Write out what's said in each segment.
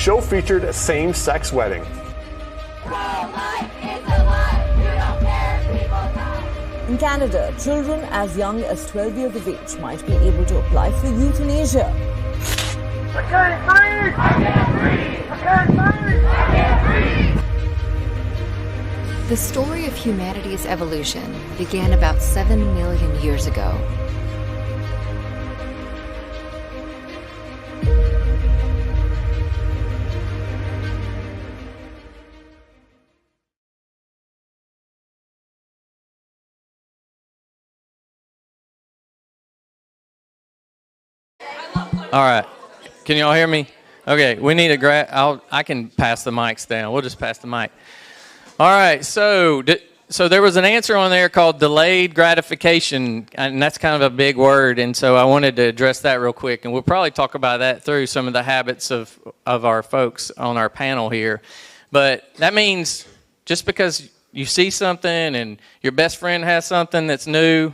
show featured a same-sex wedding. In Canada, children as young as 12 years of age might be able to apply for euthanasia. I can't breathe! I can't breathe! I can't breathe! I can't breathe! The story of humanity's evolution began about 7 million years ago. All right. Can y'all hear me? Okay, we need I can pass the mics down. We'll just pass the mic. All right, so there was an answer on there called delayed gratification, and that's kind of a big word, and so I wanted to address that real quick, and we'll probably talk about that through some of the habits of our folks on our panel here. But that means just because you see something and your best friend has something that's new,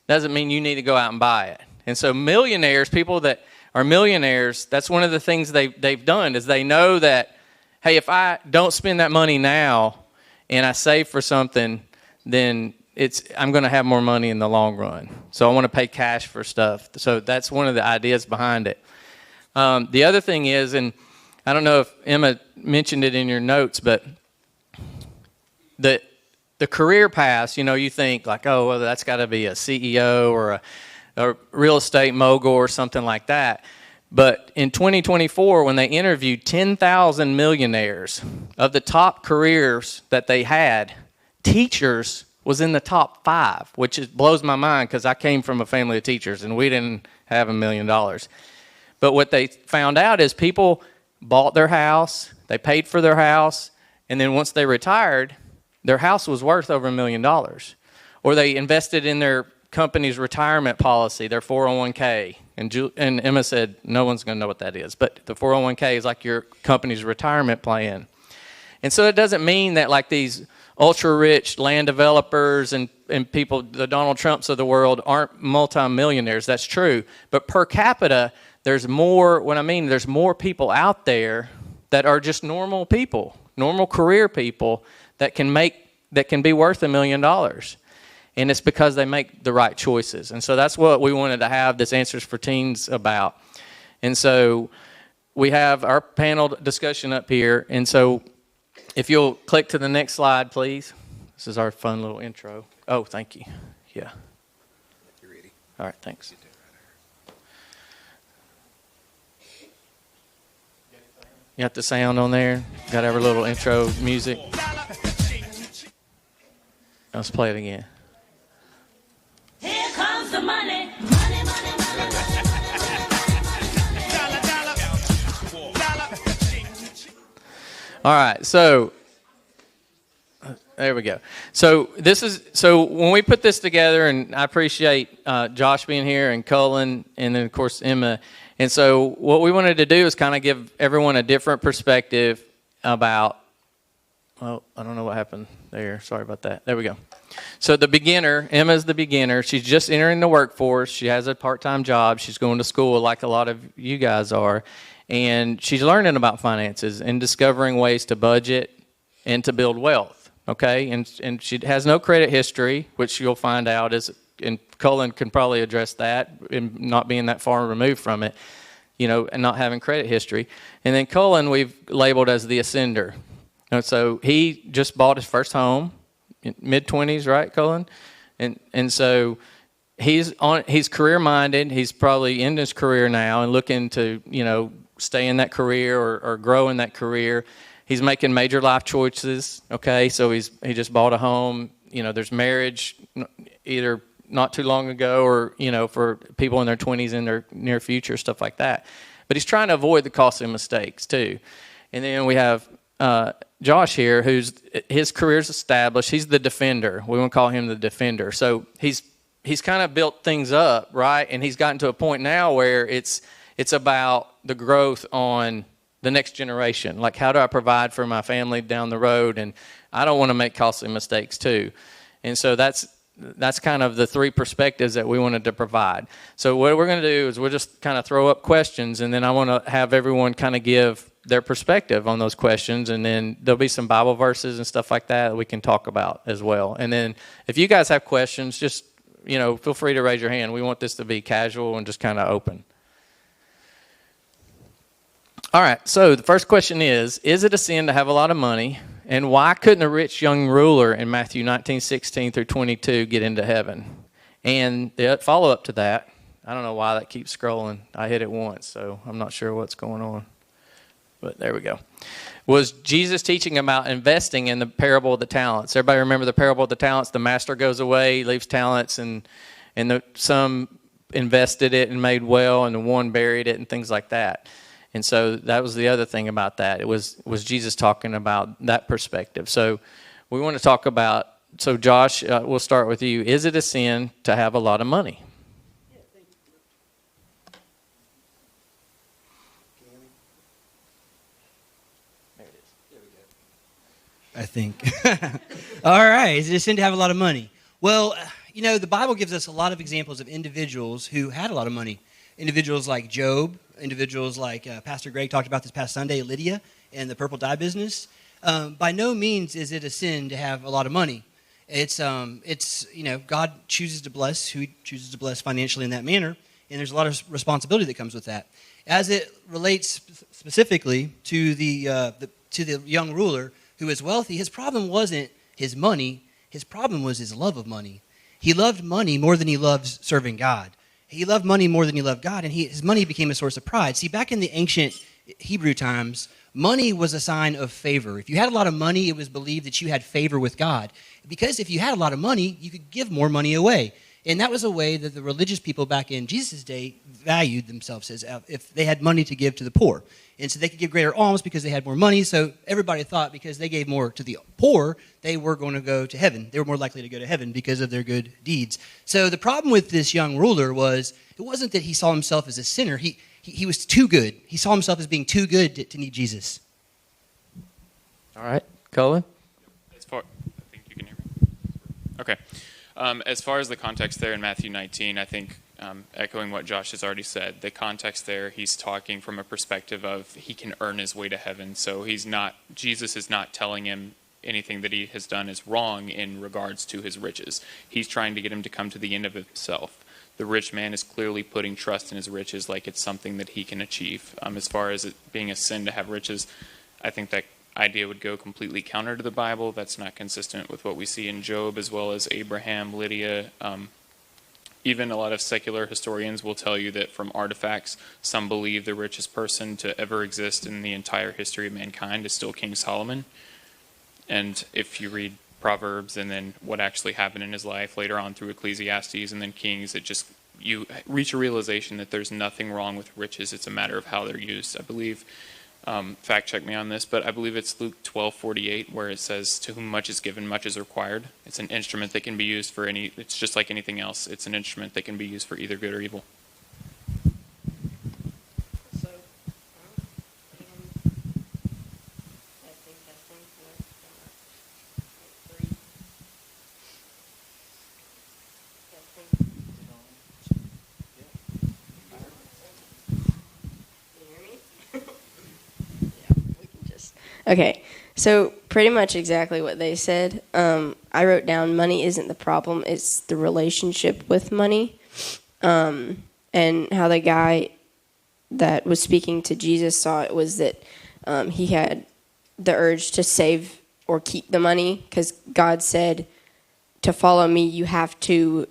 doesn't mean you need to go out and buy it. And so millionaires, people that are millionaires, that's one of the things they've done is they know that, hey, if I don't spend that money now and I save for something, then I'm going to have more money in the long run. So I want to pay cash for stuff. So that's one of the ideas behind it. The other thing is, and I don't know if Emma mentioned it in your notes, but the career paths, you think like, oh, well, that's got to be a CEO or a real estate mogul or something like that. But in 2024, when they interviewed 10,000 millionaires, of the top careers that they had, teachers was in the top 5, which blows my mind because I came from a family of teachers and we didn't have $1 million. But what they found out is people bought their house, they paid for their house, and then once they retired, their house was worth over $1 million. Or they invested in their company's retirement policy, their 401k. And Emma said, no one's going to know what that is. But the 401k is like your company's retirement plan. And so it doesn't mean that like these ultra-rich land developers and people, the Donald Trumps of the world, aren't multimillionaires. That's true. But per capita, there's more people out there that are just normal people, normal career people that can be worth $1 million. And it's because they make the right choices. And so that's what we wanted to have this Answers for Teens about. And so we have our panel discussion up here. And so if you'll click to the next slide, please. This is our fun little intro. Oh, thank you. Yeah. You ready? All right, thanks. You got the sound on there. Got our little intro music. Let's play it again. Here comes the money. Money, money, money, All right, so there we go. So when we put this together, and I appreciate Josh being here and Cullen, and then of course Emma. And so what we wanted to do is kind of give everyone a different perspective about. Well, I don't know what happened there. Sorry about that. There we go. So the beginner, Emma's the beginner. She's just entering the workforce. She has a part-time job. She's going to school like a lot of you guys are. And she's learning about finances and discovering ways to budget and to build wealth, okay? And she has no credit history, which you'll find out is, and Cullen can probably address that, in not being that far removed from it, and not having credit history. And then Cullen we've labeled as the ascender. And so he just bought his first home, mid-20s, right, Cullen? And so he's career-minded. He's probably in his career now and looking to, stay in that career or grow in that career. He's making major life choices, okay? So he just bought a home. There's marriage either not too long ago or, for people in their 20s in their near future, stuff like that. But he's trying to avoid the costly mistakes, too. And then we have Josh here, his career's established. He's the defender. We want to call him the defender. So he's kind of built things up, right? And he's gotten to a point now where it's about the growth on the next generation. Like, how do I provide for my family down the road? And I don't want to make costly mistakes too. And so that's kind of the three perspectives that we wanted to provide. So what we're going to do is we'll just kind of throw up questions, and then I want to have everyone kind of give their perspective on those questions, and then there'll be some Bible verses and stuff like that we can talk about as well. And then if you guys have questions, just feel free to raise your hand. We want this to be casual and just kind of open. All right, so the first question is it a sin to have a lot of money? And why couldn't a rich young ruler in Matthew 19:16 through 22 get into heaven? And the follow-up to that, I don't know why that keeps scrolling. I hit it once, so I'm not sure what's going on. But there we go. Was Jesus teaching about investing in the parable of the talents? Everybody remember the parable of the talents? The master goes away, leaves talents, and some invested it and made well, and the one buried it and things like that. And so that was the other thing about that. It was Jesus talking about that perspective. So we want to talk about, so Josh, we'll start with you. Is it a sin to have a lot of money? Yeah, thank you. There it is. There we go. I think. All right. Is it a sin to have a lot of money? Well, the Bible gives us a lot of examples of individuals who had a lot of money. Individuals like Job, individuals like Pastor Greg talked about this past Sunday, Lydia, and the purple dye business. By no means is it a sin to have a lot of money. It's God chooses to bless who He chooses to bless financially in that manner, and there's a lot of responsibility that comes with that. As it relates specifically to the young ruler who is wealthy, his problem wasn't his money. His problem was his love of money. He loved money more than he loved serving God. He loved money more than he loved God, and his money became a source of pride. See, back in the ancient Hebrew times, money was a sign of favor. If you had a lot of money, it was believed that you had favor with God. Because if you had a lot of money, you could give more money away. And that was a way that the religious people back in Jesus' day valued themselves, as if they had money to give to the poor. And so they could give greater alms because they had more money. So everybody thought because they gave more to the poor, they were going to go to heaven. They were more likely to go to heaven because of their good deeds. So the problem with this young ruler was, it wasn't that he saw himself as a sinner. He was too good. He saw himself as being too good to need Jesus. All right. Colin? I think you can hear me. Okay. As far as the context there in Matthew 19, I think echoing what Josh has already said, the context there, he's talking from a perspective of he can earn his way to heaven. So Jesus is not telling him anything that he has done is wrong in regards to his riches. He's trying to get him to come to the end of himself. The rich man is clearly putting trust in his riches like it's something that he can achieve. As far as it being a sin to have riches, I think that idea would go completely counter to the Bible. That's not consistent with what we see in Job as well as Abraham, Lydia. Even a lot of secular historians will tell you that from artifacts, some believe the richest person to ever exist in the entire history of mankind is still King Solomon. And if you read Proverbs and then what actually happened in his life later on through Ecclesiastes and then Kings, you reach a realization that there's nothing wrong with riches. It's a matter of how they're used. I believe, fact check me on this, but I believe it's Luke 12:48 where it says, "To whom much is given, much is required." It's an instrument that can be used for it's just like anything else. It's an instrument that can be used for either good or evil. Okay, so pretty much exactly what they said. I wrote down money isn't the problem, it's the relationship with money. And how the guy that was speaking to Jesus saw it was that he had the urge to save or keep the money because God said, to follow me, you have to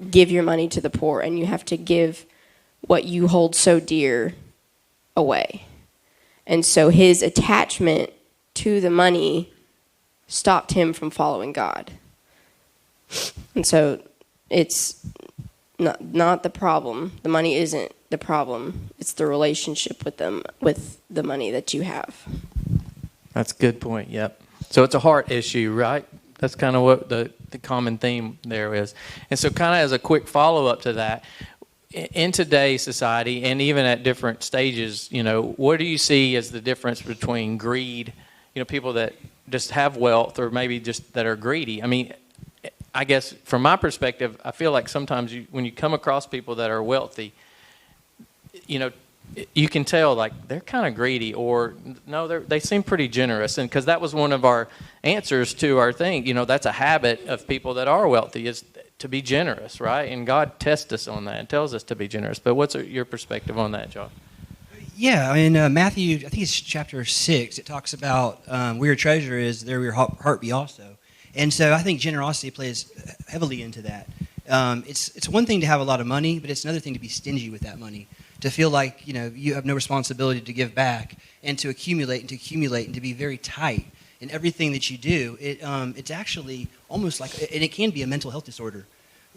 give your money to the poor and you have to give what you hold so dear away. And so his attachment to the money stopped him from following God. And so it's not the problem. The money isn't the problem. It's the relationship with the money that you have. That's a good point, yep. So it's a heart issue, right? That's kind of what the common theme there is. And so kind of as a quick follow-up to that, in today's society and even at different stages, what do you see as the difference between greed, people that just have wealth or maybe just that are greedy? I mean, I guess from my perspective, I feel like sometimes when you come across people that are wealthy, you can tell like they're kind of greedy, or no, they seem pretty generous. And because that was one of our answers to our thing, that's a habit of people that are wealthy, is to be generous, right? And God tests us on that and tells us to be generous. But what's your perspective on that, Josh? Yeah, in Matthew, I think it's chapter 6, it talks about where your treasure is, there will your heart be also. And so I think generosity plays heavily into that. It's one thing to have a lot of money, but it's another thing to be stingy with that money, to feel like you have no responsibility to give back, and to accumulate and to be very tight in everything that you do. It's actually almost like, and it can be a mental health disorder.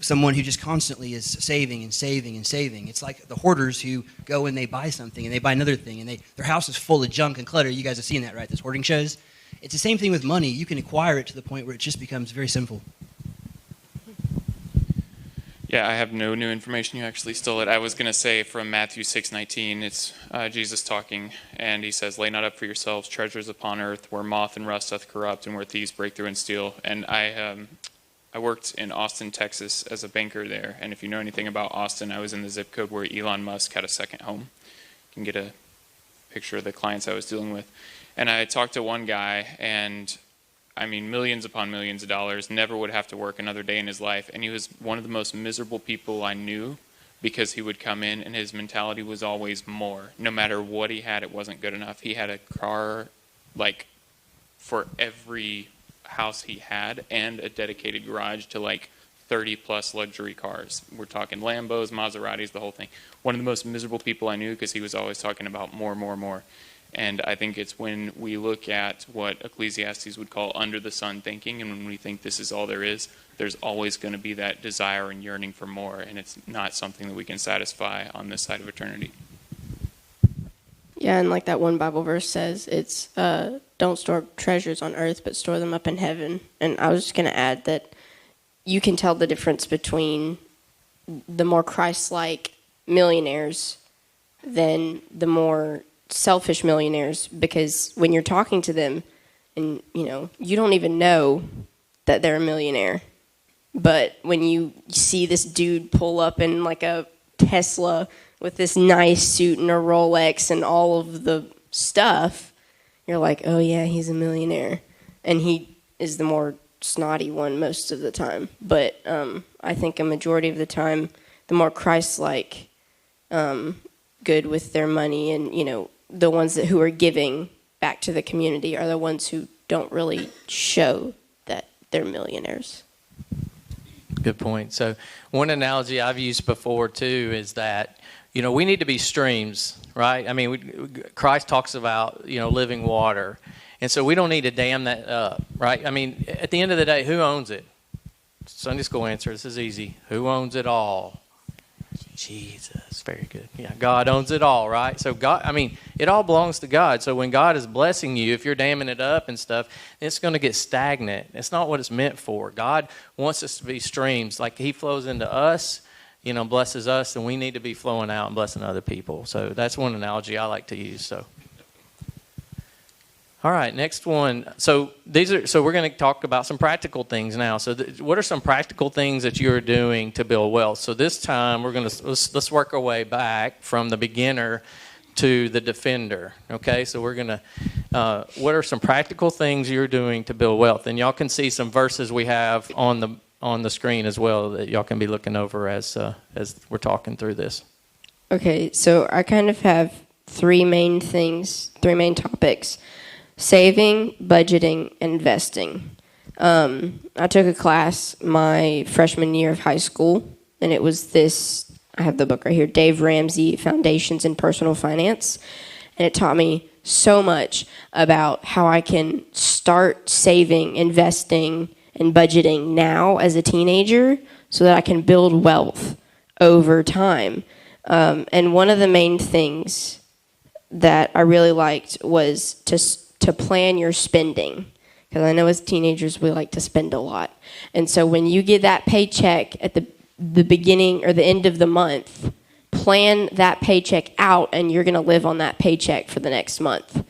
Someone who just constantly is saving and saving and saving. It's like the hoarders who go and they buy something and they buy another thing, and their house is full of junk and clutter. You guys have seen that, right? Those hoarding shows. It's the same thing with money. You can acquire it to the point where it just becomes very sinful. Yeah, I have no new information. You actually stole it. I was going to say from Matthew 6:19, it's Jesus talking, and he says, "Lay not up for yourselves treasures upon earth, where moth and rust doth corrupt, and where thieves break through and steal." And I worked in Austin, Texas, as a banker there. And if you know anything about Austin, I was in the zip code where Elon Musk had a second home. You can get a picture of the clients I was dealing with. And I talked to one guy, and I mean, millions upon millions of dollars, never would have to work another day in his life. And he was one of the most miserable people I knew, because he would come in and his mentality was always more. No matter what he had, it wasn't good enough. He had a car, like, for every house he had, and a dedicated garage to like 30 plus luxury cars. We're talking Lambos, Maseratis, the whole thing. One of the most miserable people I knew, because he was always talking about more, more, more. And I think it's when we look at what Ecclesiastes would call under the sun thinking, and when we think this is all there is, there's always going to be that desire and yearning for more, and it's not something that we can satisfy on this side of eternity. Yeah, and like that one Bible verse says, it's don't store treasures on earth, but store them up in heaven. And I was just going to add that you can tell the difference between the more Christ-like millionaires than the more selfish millionaires, because when you're talking to them, and you don't even know that they're a millionaire, but when you see this dude pull up in like a Tesla with this nice suit and a Rolex and all of the stuff, you're like, oh yeah, he's a millionaire. And he is the more snotty one most of the time. But I think a majority of the time, the more Christ-like, good with their money, and the ones who are giving back to the community are the ones who don't really show that they're millionaires. Good point. So one analogy I've used before too is that we need to be streams, right? I mean, Christ talks about, living water. And so we don't need to dam that up, right? I mean, at the end of the day, who owns it? Sunday school answer, this is easy. Who owns it all? Jesus. Very good. Yeah, God owns it all, right? So God, it all belongs to God. So when God is blessing you, if you're damming it up and stuff, it's going to get stagnant. It's not what it's meant for. God wants us to be streams. Like he flows into us, blesses us, and we need to be flowing out and blessing other people. So that's one analogy I like to use. So, all right, next one. So we're going to talk about some practical things now. So what are some practical things that you're doing to build wealth? So this time we're going to let's work our way back from the beginner to the defender. Okay, so we're going to. What are some practical things you're doing to build wealth? And y'all can see some verses we have on the screen as well that y'all can be looking over as we're talking through this. Okay, so I kind of have three main topics: saving, budgeting, and investing. I took a class my freshman year of high school, and it was this. I have the book right here, Dave Ramsey, Foundations in Personal Finance, and it taught me so much about how I can start saving, investing, and budgeting now as a teenager so that I can build wealth over time. And one of the main things that I really liked was to plan your spending, because I know as teenagers we like to spend a lot. And so when you get that paycheck at the beginning or the end of the month, plan that paycheck out, and you're going to live on that paycheck for the next month.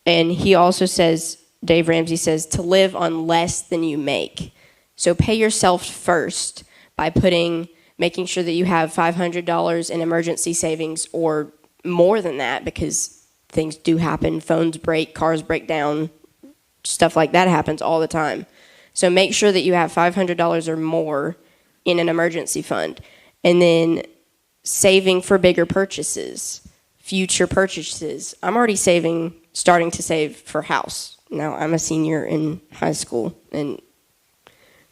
And he also says, Dave Ramsey says, to live on less than you make. So pay yourself first by making sure that you have $500 in emergency savings or more than that because things do happen. Phones break, cars break down, stuff like that happens all the time. So make sure that you have $500 or more in an emergency fund. And then saving for bigger purchases, future purchases. I'm already starting to save for a house. Now, I'm a senior in high school, and,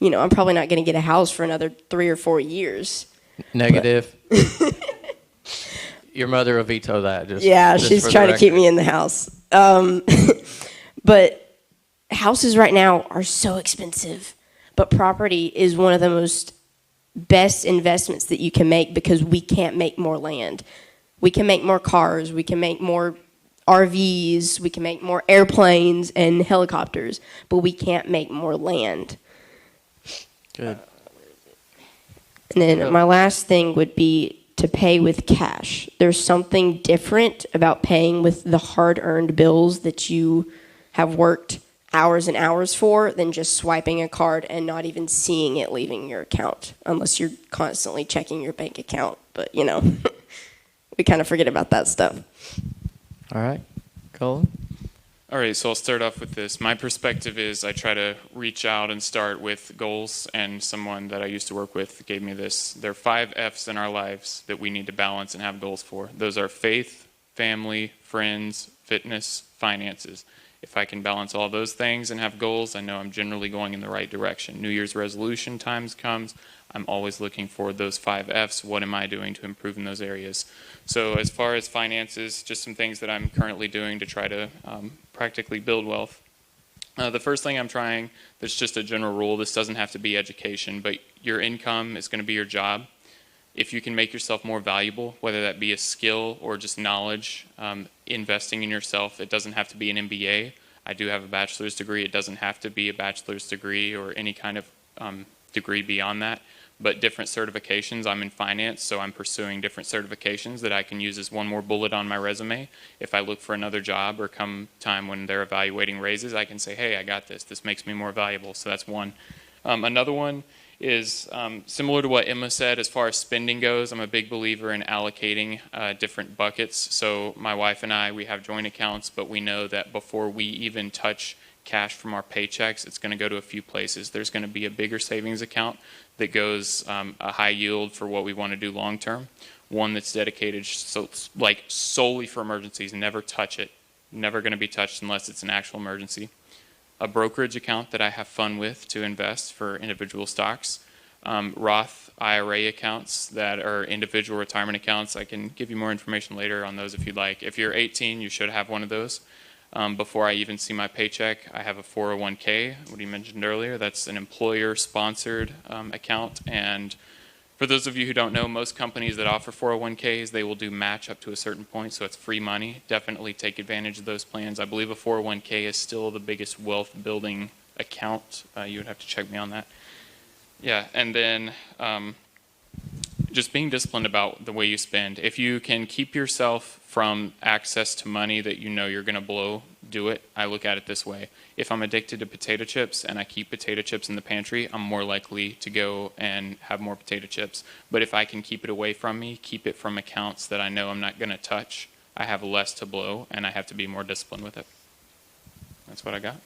I'm probably not going to get a house for another 3 or 4 years. Negative. Your mother will veto that. She's trying to keep me in the house. But houses right now are so expensive. But property is one of the most best investments that you can make because we can't make more land. We can make more cars. We can make more RVs. We can make more airplanes and helicopters. But we can't make more land. Good. And then my last thing would be to pay with cash. There's something different about paying with the hard-earned bills that you have worked hours and hours for than just swiping a card and not even seeing it leaving your account, unless you're constantly checking your bank account. But, we kind of forget about that stuff. All right. Colin? All right, so I'll start off with this. My perspective is I try to reach out and start with goals, and someone that I used to work with gave me this. There are 5 F's in our lives that we need to balance and have goals for. Those are faith, family, friends, fitness, finances. If I can balance all those things and have goals, I know I'm generally going in the right direction. New Year's resolution times comes. I'm always looking for those 5 F's. What am I doing to improve in those areas? So as far as finances, just some things that I'm currently doing to try to practically build wealth. The first thing I'm trying, there's just a general rule. This doesn't have to be education, but your income is going to be your job. If you can make yourself more valuable, whether that be a skill or just knowledge, investing in yourself, it doesn't have to be an MBA. I do have a bachelor's degree. It doesn't have to be a bachelor's degree or any kind of degree beyond that. But different certifications, I'm in finance, so I'm pursuing different certifications that I can use as one more bullet on my resume. If I look for another job or come time when they're evaluating raises, I can say, hey, I got this. This makes me more valuable. So that's one. Another one is similar to what Emma said as far as spending goes. I'm a big believer in allocating different buckets. So my wife and I, we have joint accounts, but we know that before we even touch cash from our paychecks, it's going to go to a few places. There's going to be a bigger savings account that goes a high yield for what we want to do long term. One that's dedicated solely for emergencies. Never touch it. Never going to be touched unless it's an actual emergency. A brokerage account that I have fun with to invest for individual stocks. Roth IRA accounts that are individual retirement accounts. I can give you more information later on those if you'd like. If you're 18, you should have one of those. Before I even see my paycheck, I have a 401k, what you mentioned earlier. That's an employer-sponsored account. And for those of you who don't know, most companies that offer 401ks, they will do match up to a certain point, so it's free money. Definitely take advantage of those plans. I believe a 401k is still the biggest wealth-building account. You would have to check me on that. Yeah, and then just being disciplined about the way you spend. If you can keep yourself from access to money that you know you're going to blow, do it. I look at it this way. If I'm addicted to potato chips and I keep potato chips in the pantry, I'm more likely to go and have more potato chips. But if I can keep it away from me, keep it from accounts that I know I'm not going to touch, I have less to blow and I have to be more disciplined with it. That's what I got.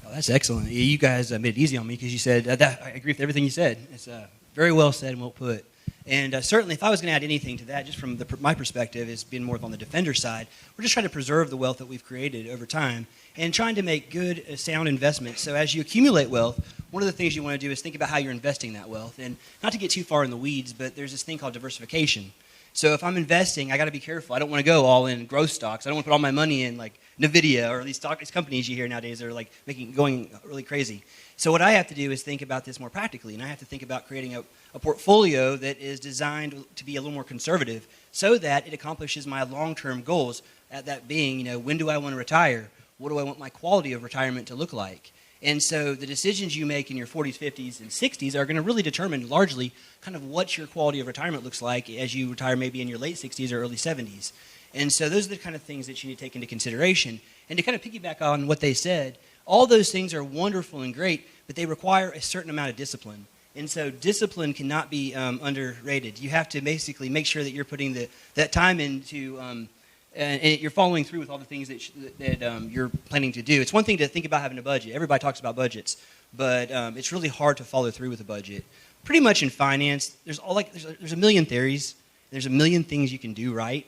Oh, that's excellent. You guys made it easy on me because you said, I agree with everything you said. It's very well said and well put. And certainly, if I was going to add anything to that, just from my perspective, is being more on the defender side, we're just trying to preserve the wealth that we've created over time and trying to make good, sound investments. So as you accumulate wealth, one of the things you want to do is think about how you're investing that wealth. And not to get too far in the weeds, but there's this thing called diversification. So if I'm investing, I got to be careful. I don't want to go all in growth stocks. I don't want to put all my money in like NVIDIA or these companies you hear nowadays that are like going really crazy. So what I have to do is think about this more practically, and I have to think about creating a portfolio that is designed to be a little more conservative so that it accomplishes my long-term goals, that being, when do I want to retire? What do I want my quality of retirement to look like? And so the decisions you make in your 40s, 50s, and 60s are going to really determine largely kind of what your quality of retirement looks like as you retire maybe in your late 60s or early 70s. And so those are the kind of things that you need to take into consideration. And to kind of piggyback on what they said, all those things are wonderful and great, but they require a certain amount of discipline. And so discipline cannot be underrated. You have to basically make sure that you're putting that time into and you're following through with all the things that you're planning to do. It's one thing to think about having a budget. Everybody talks about budgets, but it's really hard to follow through with a budget. Pretty much in finance, there's a million theories. There's a million things you can do right,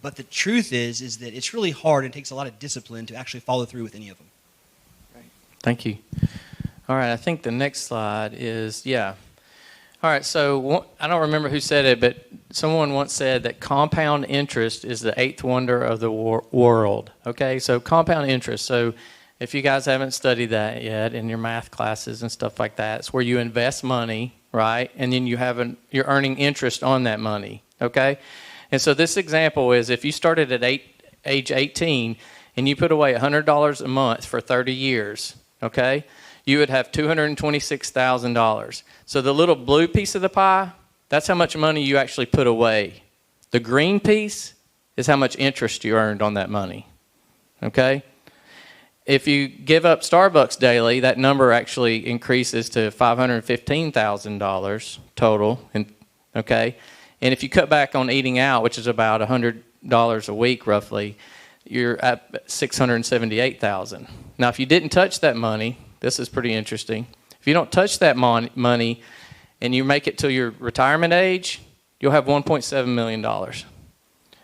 but the truth is that it's really hard and takes a lot of discipline to actually follow through with any of them. Right. Thank you. All right, I think the next slide is, yeah. All right, so I don't remember who said it, but someone once said that compound interest is the eighth wonder of the world. Okay, so compound interest. So if you guys haven't studied that yet in your math classes and stuff like that, it's where you invest money, right? And then you're earning interest on that money, okay? And so this example is if you started at age 18 and you put away $100 a month for 30 years, okay, you would have $226,000. So the little blue piece of the pie, that's how much money you actually put away. The green piece is how much interest you earned on that money, okay? If you give up Starbucks daily, that number actually increases to $515,000 total, okay? And if you cut back on eating out, which is about $100 a week roughly, you're at $678,000. Now, if you didn't touch that money, this is pretty interesting. If you don't touch that money and you make it to your retirement age, you'll have $1.7 million.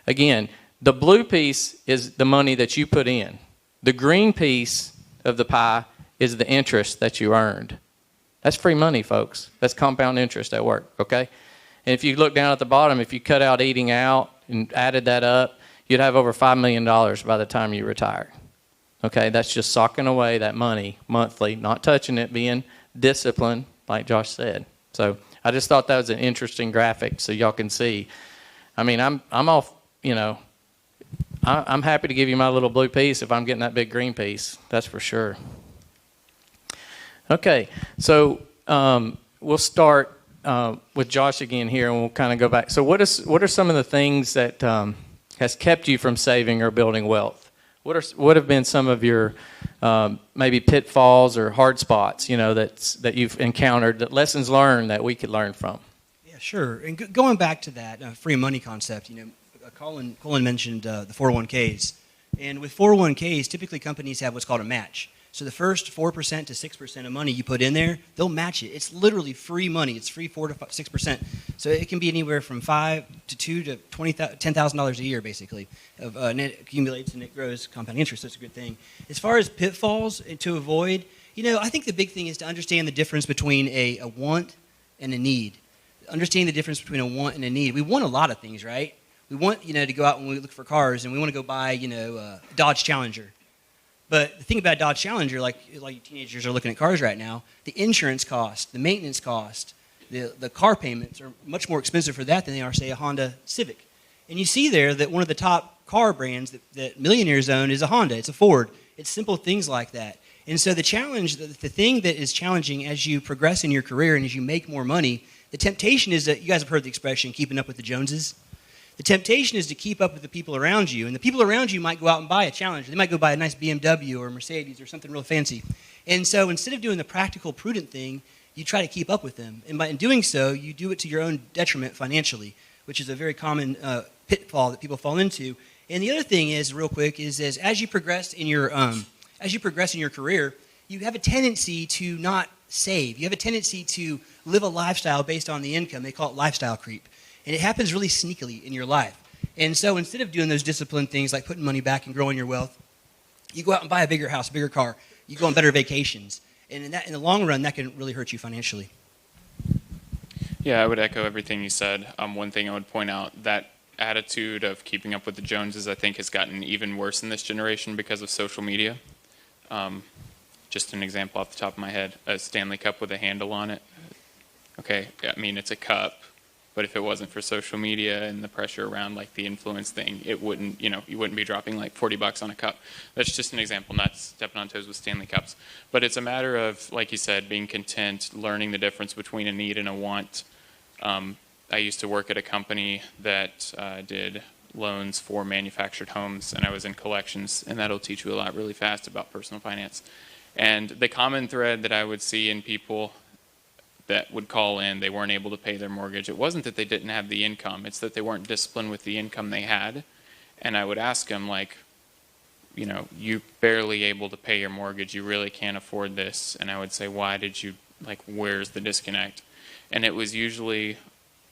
Again, the blue piece is the money that you put in. The green piece of the pie is the interest that you earned. That's free money, folks. That's compound interest at work, okay? And if you look down at the bottom, if you cut out eating out and added that up, you'd have over $5 million by the time you retire. Okay, that's just socking away that money monthly, not touching it, being disciplined, like Josh said. So I just thought that was an interesting graphic so y'all can see. I mean, I'm off, I'm happy to give you my little blue piece if I'm getting that big green piece. That's for sure. Okay, so we'll start with Josh again here, and we'll kind of go back. So what are some of the things that has kept you from saving or building wealth? What have been some of your maybe pitfalls or hard spots, that you've encountered, that lessons learned that we could learn from? Yeah, sure. And going back to that free money concept, Colin mentioned the 401ks. And with 401ks, typically companies have what's called a match. So the first 4% to 6% of money you put in there, they'll match it. It's literally free money. It's free 4 to 6%. So it can be anywhere from $5 to $2 to $10,000 a year, basically, of net accumulates and it grows compound interest. That's a good thing. As far as pitfalls to avoid, I think the big thing is to understand the difference between a want and a need. Understanding the difference between a want and a need. We want a lot of things, right? We want, to go out when we look for cars, and we want to go buy, a Dodge Challenger. But the thing about Dodge Challenger, like teenagers are looking at cars right now, the insurance cost, the maintenance cost, the car payments are much more expensive for that than they are, say, a Honda Civic. And you see there that one of the top car brands that millionaires own is a Honda. It's a Ford. It's simple things like that. And so the challenge, the thing that is challenging as you progress in your career and as you make more money, the temptation is that, you guys have heard the expression, keeping up with the Joneses. The temptation is to keep up with the people around you. And the people around you might go out and buy a Challenger. They might go buy a nice BMW or a Mercedes or something real fancy. And so instead of doing the practical, prudent thing, you try to keep up with them. And by doing so, you do it to your own detriment financially, which is a very common pitfall that people fall into. And the other thing is, real quick, is as you progress in your career, you have a tendency to not save. You have a tendency to live a lifestyle based on the income. They call it lifestyle creep. And it happens really sneakily in your life. And so instead of doing those disciplined things like putting money back and growing your wealth, you go out and buy a bigger house, a bigger car. You go on better vacations. And in the long run, that can really hurt you financially. Yeah, I would echo everything you said. One thing I would point out, that attitude of keeping up with the Joneses, I think, has gotten even worse in this generation because of social media. Just an example off the top of my head, a Stanley Cup with a handle on it. Okay, I mean, it's a cup. But if it wasn't for social media and the pressure around like the influence thing, it wouldn't, you wouldn't be dropping like $40 on a cup. That's just an example, not stepping on toes with Stanley Cups. But it's a matter of, like you said, being content, learning the difference between a need and a want. I used to work at a company that did loans for manufactured homes, and I was in collections, and that'll teach you a lot really fast about personal finance. And the common thread that I would see in people that would call in, they weren't able to pay their mortgage. It wasn't that they didn't have the income, it's that they weren't disciplined with the income they had. And I would ask him, like, you know, you're barely able to pay your mortgage. You really can't afford this. And I would say, why did you, like, where's the disconnect? And it was usually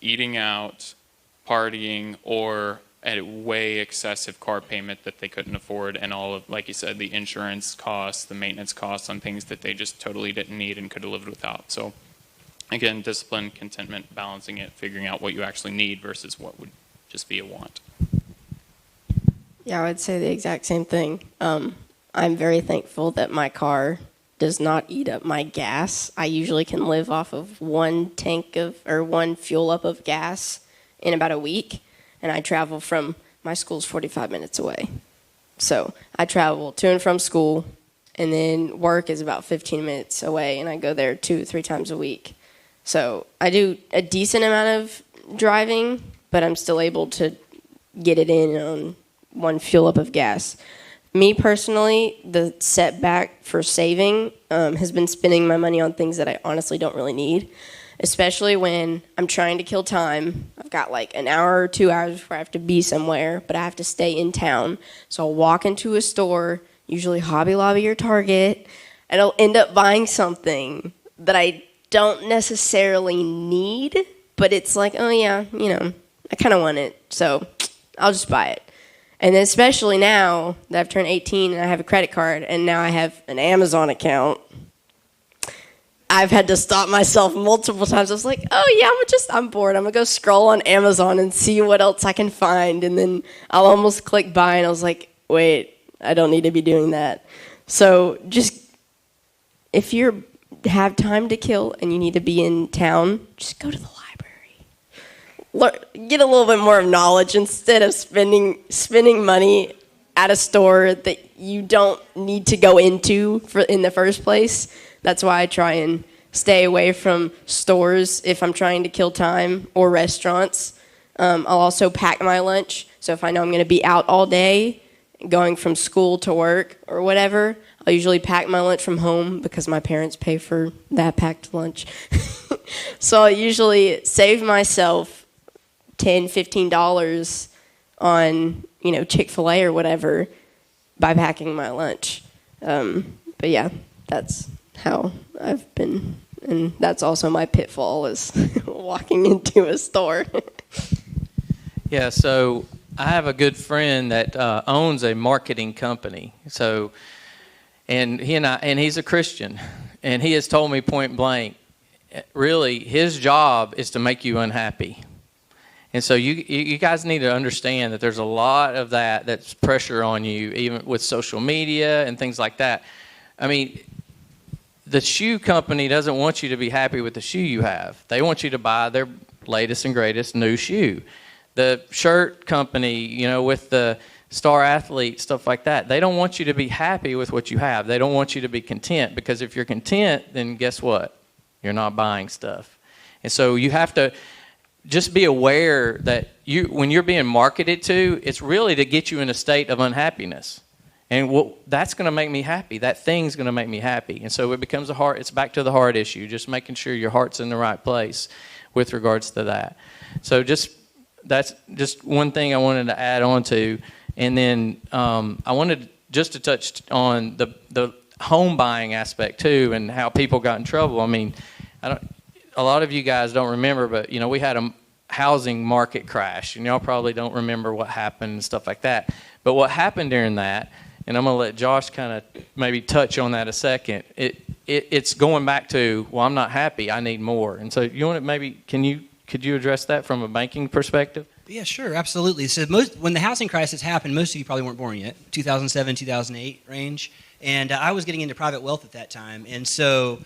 eating out, partying, or a way excessive car payment that they couldn't afford, and all of, like you said, the insurance costs, the maintenance costs on things that they just totally didn't need and could have lived without. So again, discipline, contentment, balancing it, figuring out what you actually need versus what would just be a want. Yeah, I would say the exact same thing. I'm very thankful that my car does not eat up my gas. I usually can live off of one fuel up of gas in about a week. And I travel from, my school's 45 minutes away. So I travel to and from school, and then work is about 15 minutes away, and I go there 2-3 times a week. So I do a decent amount of driving, but I'm still able to get it in on one fuel up of gas. Me personally, the setback for saving has been spending my money on things that I honestly don't really need. Especially when I'm trying to kill time. I've got like an hour or 2 hours before I have to be somewhere, but I have to stay in town. So I'll walk into a store, usually Hobby Lobby or Target, and I'll end up buying something that I don't necessarily need, but it's like, oh yeah, you know, I kind of want it, so I'll just buy it. And then especially now that I've turned 18 and I have a credit card, and now I have an Amazon account, I've had to stop myself multiple times. I was like, oh yeah, I'm bored. I'm going to go scroll on Amazon and see what else I can find. And then I'll almost click buy, and I was like, wait, I don't need to be doing that. So just, if you have time to kill and you need to be in town, just go to the library. Get a little bit more of knowledge instead of spending money at a store that you don't need to go into in the first place. That's why I try and stay away from stores if I'm trying to kill time, or restaurants. I'll also pack my lunch. So if I know I'm going to be out all day, going from school to work or whatever, I'll usually pack my lunch from home because my parents pay for that packed lunch. So I usually save myself $10, $15 on, you know, Chick-fil-A or whatever by packing my lunch. But yeah, that's how I've been, and that's also my pitfall, is walking into a store. Yeah, so I have a good friend that owns a marketing company. So, and he's a Christian, and he has told me point blank, really, his job is to make you unhappy. And so you guys need to understand that there's a lot of that's pressure on you, even with social media and things like that. I mean, the shoe company doesn't want you to be happy with the shoe you have. They want you to buy their latest and greatest new shoe. The shirt company, you know, with the star athlete, stuff like that, they don't want you to be happy with what you have. They don't want you to be content, because if you're content, then guess what? You're not buying stuff. And so you have to just be aware that when you're being marketed to, it's really to get you in a state of unhappiness. And that's going to make me happy. That thing's going to make me happy. And so it becomes it's back to the heart issue, just making sure your heart's in the right place with regards to that. So that's just one thing I wanted to add on to. And then I wanted just to touch on the home buying aspect too, and how people got in trouble. I mean, a lot of you guys don't remember, but you know, we had a housing market crash, and y'all probably don't remember what happened and stuff like that. But what happened during that, and I'm going to let Josh kind of maybe touch on that a second. It's going back to, well, I'm not happy, I need more. And so you want to could you address that from a banking perspective? Yeah, sure, absolutely. So when the housing crisis happened, most of you probably weren't born yet, 2007, 2008 range. And I was getting into private wealth at that time. And so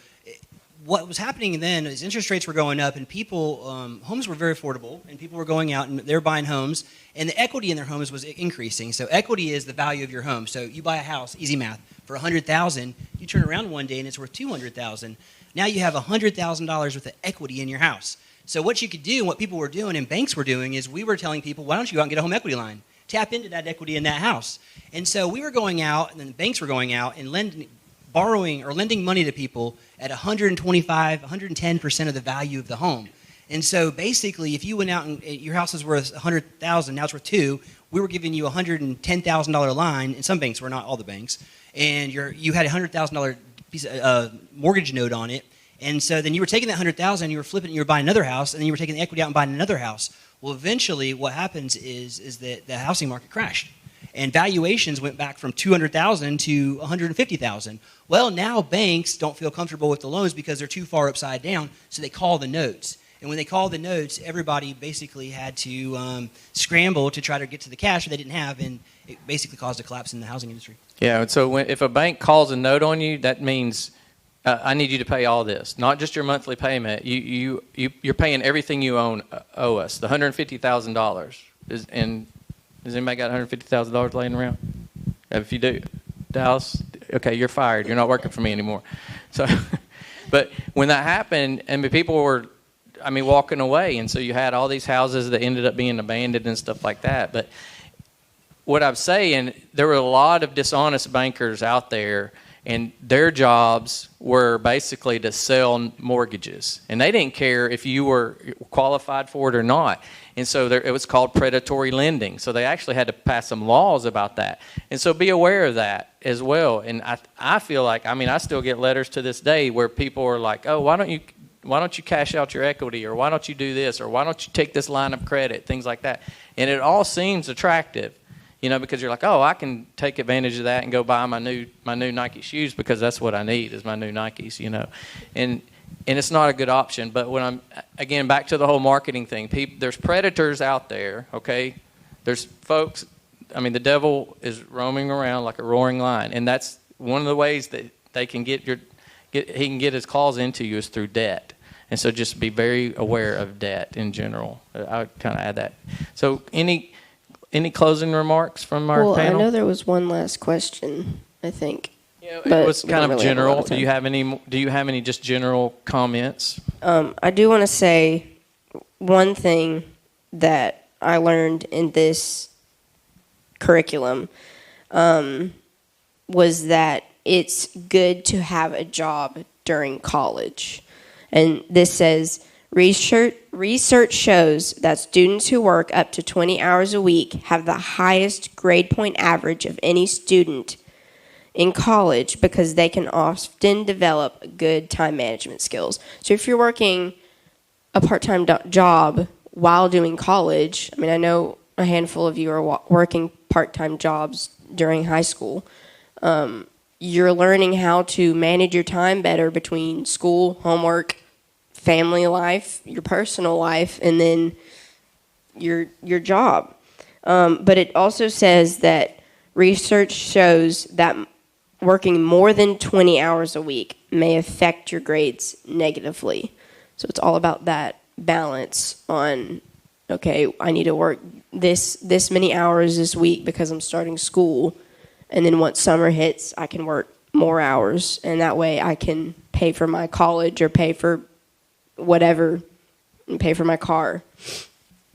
what was happening then is interest rates were going up, and people, homes were very affordable, and people were going out and they were buying homes, and the equity in their homes was increasing. So equity is the value of your home. So you buy a house, easy math, for $100,000. You turn around one day and it's worth $200,000. Now you have $100,000 worth of equity in your house. So what you could do, and what people were doing and banks were doing, is we were telling people, why don't you go out and get a home equity line? Tap into that equity in that house. And so we were going out, and then the banks were going out and lending money to people at 125, 110% of the value of the home. And so basically, if you went out and your house is worth $100,000, now it's worth $2, we were giving you a $110,000 line, and some banks were, not all the banks, and you had a $100,000 piece of mortgage note on it. And so then you were taking that $100,000, you were flipping it, you were buying another house, and then you were taking the equity out and buying another house. Well, eventually, what happens is that the housing market crashed, and valuations went back from $200,000 to $150,000. Well, now banks don't feel comfortable with the loans because they're too far upside down, so they call the notes. And when they called the notes, everybody basically had to scramble to try to get to the cash that they didn't have, and it basically caused a collapse in the housing industry. Yeah, and so if a bank calls a note on you, that means I need you to pay all this, not just your monthly payment. You're paying everything you owe us, the $150,000. And has anybody got $150,000 laying around? If you do, Dallas, okay, you're fired. You're not working for me anymore. So, but when that happened, people were, walking away, and so you had all these houses that ended up being abandoned and stuff like that. But what I'm saying, there were a lot of dishonest bankers out there, and their jobs were basically to sell mortgages. And they didn't care if you were qualified for it or not. And so it was called predatory lending. So they actually had to pass some laws about that. And so be aware of that as well. And I feel like, I still get letters to this day where people are like, oh, why don't you cash out your equity, or why don't you do this, or why don't you take this line of credit, things like that. And it all seems attractive. Because you're like, oh, I can take advantage of that and go buy my new Nike shoes because that's what I need is my new Nikes, and it's not a good option. But when I'm again back to the whole marketing thing, there's predators out there, okay? There's folks. The devil is roaming around like a roaring lion, and that's one of the ways that they can he can get his claws into you is through debt. And so just be very aware of debt in general. I would kind of add that. So any closing remarks from our panel? I know there was one last question, I think. Yeah, it was kind of general. Do you have any just general comments? I do want to say one thing that I learned in this curriculum was that it's good to have a job during college. And this says, Research shows that students who work up to 20 hours a week have the highest grade point average of any student in college because they can often develop good time management skills. So if you're working a part-time job while doing college, I know a handful of you are working part-time jobs during high school, you're learning how to manage your time better between school, homework, family life, your personal life, and then your job. But it also says that research shows that working more than 20 hours a week may affect your grades negatively. So it's all about that balance on, okay, I need to work this many hours this week because I'm starting school, and then once summer hits, I can work more hours, and that way I can pay for my college or pay for whatever and pay for my car.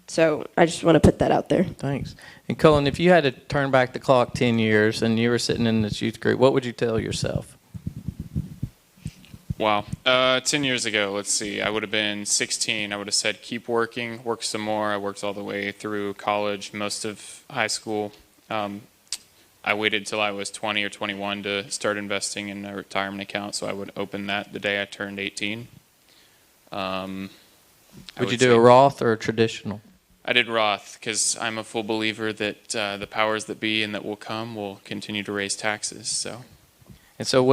So I just want to put that out there. Thanks. And Cullen, if you had to turn back the clock 10 years and you were sitting in this youth group, what would you tell yourself? Wow. 10 years ago, let's see, I would have been 16. I would have said, keep working, work some more. I worked all the way through college, most of high school. I waited till I was 20 or 21 to start investing in a retirement account, so I would open that the day I turned 18. Would you do a Roth or a traditional? I did Roth because I'm a full believer that the powers that be and that will come will continue to raise taxes. So, and so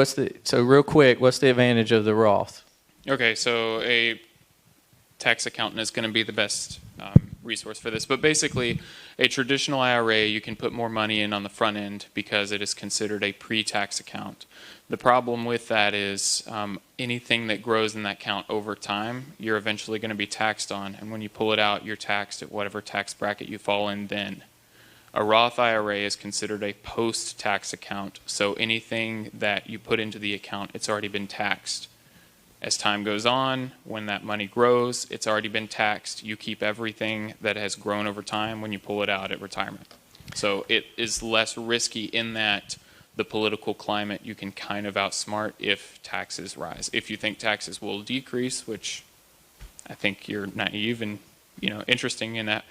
real quick, what's the advantage of the Roth? Okay, so a tax accountant is going to be the best resource for this. But basically, a traditional IRA, you can put more money in on the front end because it is considered a pre-tax account. The problem with that is anything that grows in that account over time, you're eventually going to be taxed on. And when you pull it out, you're taxed at whatever tax bracket you fall in then. A Roth IRA is considered a post-tax account. So anything that you put into the account, it's already been taxed. As time goes on, when that money grows, it's already been taxed. You keep everything that has grown over time when you pull it out at retirement. So it is less risky in that the political climate you can kind of outsmart if taxes rise. If you think taxes will decrease, which I think you're naive and interesting in that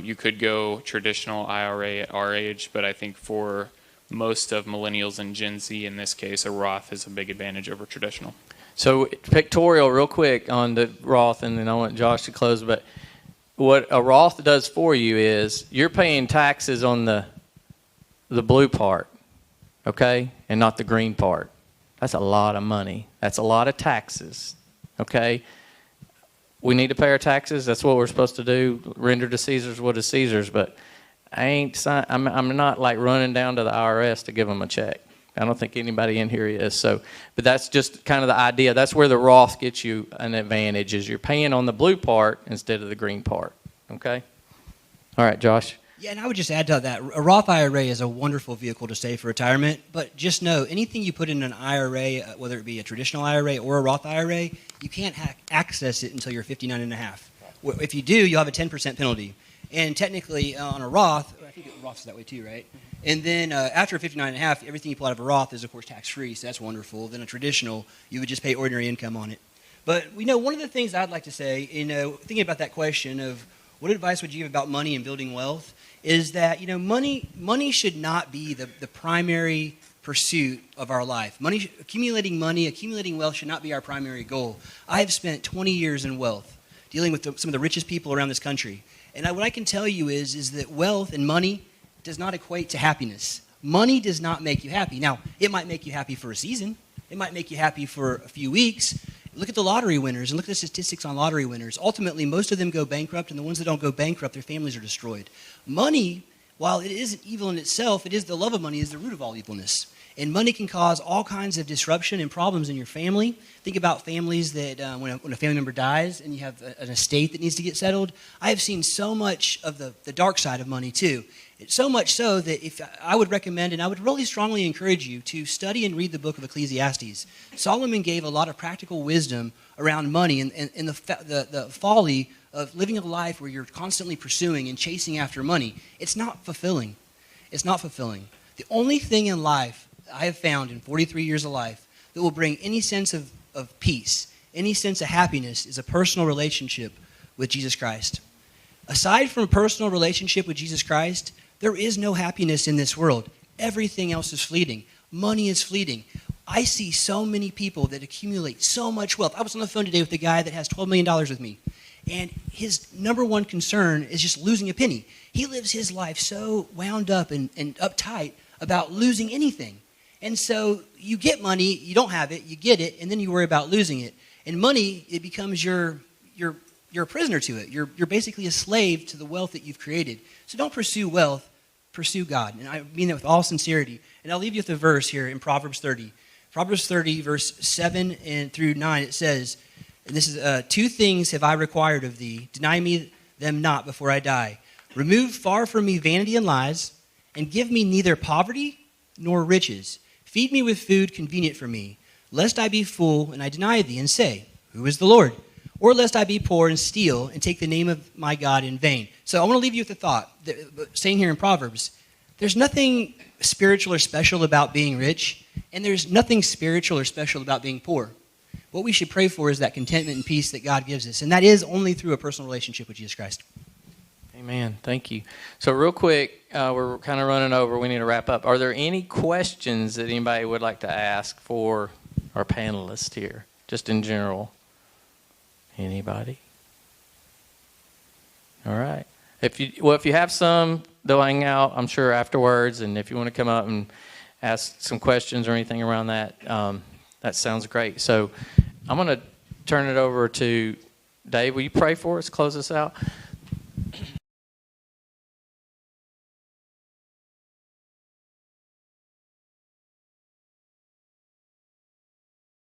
you could go traditional IRA at our age, but I think for most of millennials and Gen Z in this case, a Roth is a big advantage over traditional. So pictorial real quick on the Roth, and then I want Josh to close, but what a Roth does for you is you're paying taxes on the blue part, okay, and not the green part. That's a lot of money. That's a lot of taxes, okay? We need to pay our taxes. That's what we're supposed to do. Render to Caesar's what is Caesar's, but I'm not like running down to the IRS to give them a check. I don't think anybody in here is. So, but that's just kind of the idea. That's where the Roth gets you an advantage, is you're paying on the blue part instead of the green part. Okay? All right, Josh. Yeah, and I would just add to that, a Roth IRA is a wonderful vehicle to save for retirement, but just know anything you put in an IRA, whether it be a traditional IRA or a Roth IRA, you can't access it until you're 59 and a half. If you do, you'll have a 10% penalty. And technically, on a Roth, I think Roth's that way too, right? And then after 59 and a half, everything you pull out of a Roth is, of course, tax-free, so that's wonderful. Then a traditional, you would just pay ordinary income on it. But, one of the things I'd like to say, thinking about that question of what advice would you give about money and building wealth, is that, money should not be the primary pursuit of our life. Accumulating wealth should not be our primary goal. I have spent 20 years in wealth, dealing with some of the richest people around this country. And what I can tell you is that wealth and money does not equate to happiness. Money does not make you happy. Now, it might make you happy for a season. It might make you happy for a few weeks. Look at the lottery winners and look at the statistics on lottery winners. Ultimately, most of them go bankrupt, and the ones that don't go bankrupt, their families are destroyed. Money, while it isn't evil in itself, the love of money is the root of all evilness. And money can cause all kinds of disruption and problems in your family. Think about families that when a family member dies and you have an estate that needs to get settled. I have seen so much of the dark side of money too. It's so much so that if I would recommend, and I would really strongly encourage you to study and read the book of Ecclesiastes. Solomon gave a lot of practical wisdom around money and the folly of living a life where you're constantly pursuing and chasing after money. It's not fulfilling. It's not fulfilling. The only thing in life I have found in 43 years of life that will bring any sense of peace, any sense of happiness, is a personal relationship with Jesus Christ. Aside from a personal relationship with Jesus Christ, there is no happiness in this world. Everything else is fleeting. Money is fleeting. I see so many people that accumulate so much wealth. I was on the phone today with a guy that has $12 million with me, and his number one concern is just losing a penny. He lives his life so wound up and uptight about losing anything. And so you get money, you don't have it, you get it, and then you worry about losing it. And money, it becomes you're a prisoner to it. You're basically a slave to the wealth that you've created. So don't pursue wealth, pursue God. And I mean that with all sincerity. And I'll leave you with a verse here in Proverbs 30. Proverbs 30, verse 7 and through 9, it says, and this is, 2 things have I required of thee. Deny me them not before I die. Remove far from me vanity and lies, and give me neither poverty nor riches. Feed me with food convenient for me, lest I be full and I deny thee and say, who is the Lord? Or lest I be poor and steal and take the name of my God in vain. So I want to leave you with the thought, saying here in Proverbs, there's nothing spiritual or special about being rich, and there's nothing spiritual or special about being poor. What we should pray for is that contentment and peace that God gives us, and that is only through a personal relationship with Jesus Christ. Amen. Thank you. So real quick, we're kind of running over. We need to wrap up. Are there any questions that anybody would like to ask for our panelists here, just in general? Anybody? All right. If you have some, they'll hang out, I'm sure, afterwards. And if you want to come up and ask some questions or anything around that, that sounds great. So I'm going to turn it over to Dave. Will you pray for us, close us out?